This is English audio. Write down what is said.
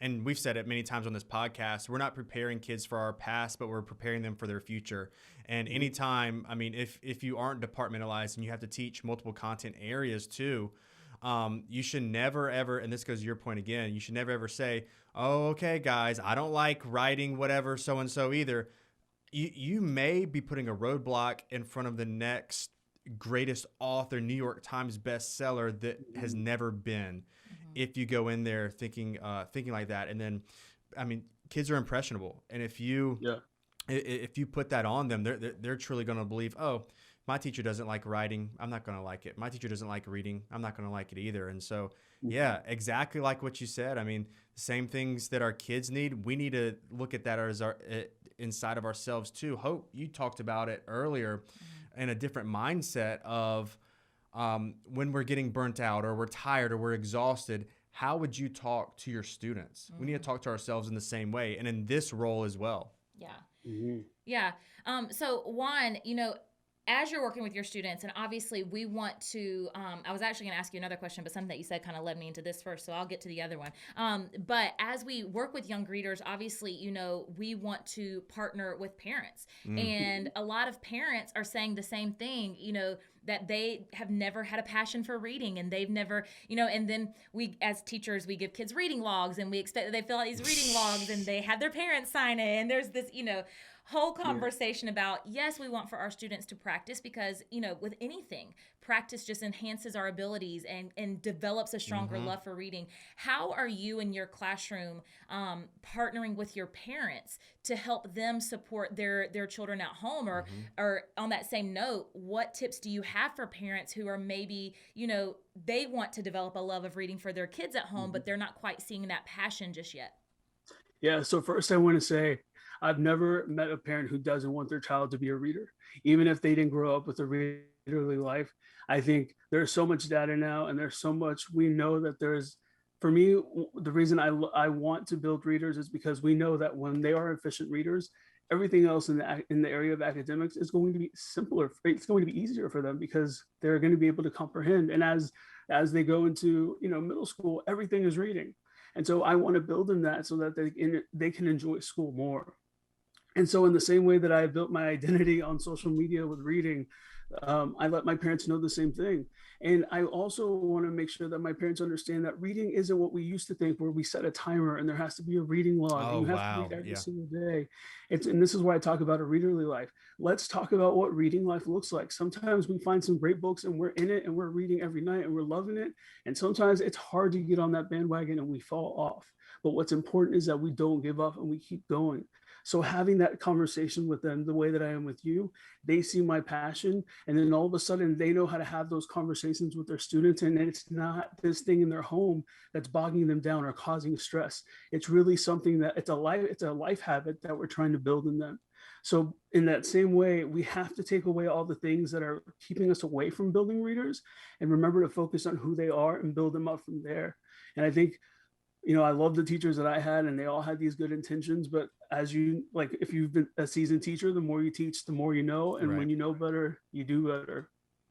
and we've said it many times on this podcast, we're not preparing kids for our past, but we're preparing them for their future. And anytime, I mean, if you aren't departmentalized and you have to teach multiple content areas too, you should never, ever, and this goes to your point again, you should never, ever say, oh, okay, guys, I don't like writing whatever so-and-so either. You may be putting a roadblock in front of the next greatest author, New York Times bestseller that has never been, if you go in there thinking like that. And then, I mean, kids are impressionable. And if you put that on them, they're truly going to believe, oh, my teacher doesn't like writing, I'm not going to like it. My teacher doesn't like reading, I'm not going to like it either. And so, yeah, exactly like what you said. I mean, the same things that our kids need, we need to look at that as our inside of ourselves too. Hope, you talked about it earlier, in a different mindset of when we're getting burnt out or we're tired or we're exhausted, how would you talk to your students? We need to talk to ourselves in the same way, and in this role as well. Yeah. Yeah. So Juan, as you're working with your students, and obviously we want to, I was actually going to ask you another question, but something that you said kind of led me into this first, so I'll get to the other one. But as we work with young readers, obviously, we want to partner with parents. And a lot of parents are saying the same thing, that they have never had a passion for reading, and they've never, and then we, as teachers, we give kids reading logs, and we expect that they fill out these reading logs, and they have their parents sign it, and there's this, whole conversation about, yes, we want for our students to practice because, with anything, practice just enhances our abilities and develops a stronger love for reading. How are you in your classroom partnering with your parents to help them support their children at home? Or on that same note, what tips do you have for parents who are maybe, they want to develop a love of reading for their kids at home, but they're not quite seeing that passion just yet? Yeah, so first I want to say, I've never met a parent who doesn't want their child to be a reader, even if they didn't grow up with a readerly life. I think there's so much data now, and there's so much we know that there's. For me, the reason I want to build readers is because we know that when they are efficient readers, everything else in the area of academics is going to be simpler. It's going to be easier for them because they're going to be able to comprehend. And as they go into middle school, everything is reading. And so I want to build in that so that they can enjoy school more. And so in the same way that I built my identity on social media with reading, I let my parents know the same thing. And I also want to make sure that my parents understand that reading isn't what we used to think, where we set a timer and there has to be a reading log. Oh, and you have to read every single day. And this is why I talk about a readerly life. Let's talk about what reading life looks like. Sometimes we find some great books and we're in it and we're reading every night and we're loving it. And sometimes it's hard to get on that bandwagon and we fall off. But what's important is that we don't give up and we keep going. So having that conversation with them the way that I am with you, they see my passion, and then all of a sudden they know how to have those conversations with their students, and it's not this thing in their home that's bogging them down or causing stress. It's really something that it's a life habit that we're trying to build in them. So in that same way, we have to take away all the things that are keeping us away from building readers and remember to focus on who they are and build them up from there. And I think, I love the teachers that I had, and they all had these good intentions, but if you've been a seasoned teacher, the more you teach, the more you know. And when you know better, you do better.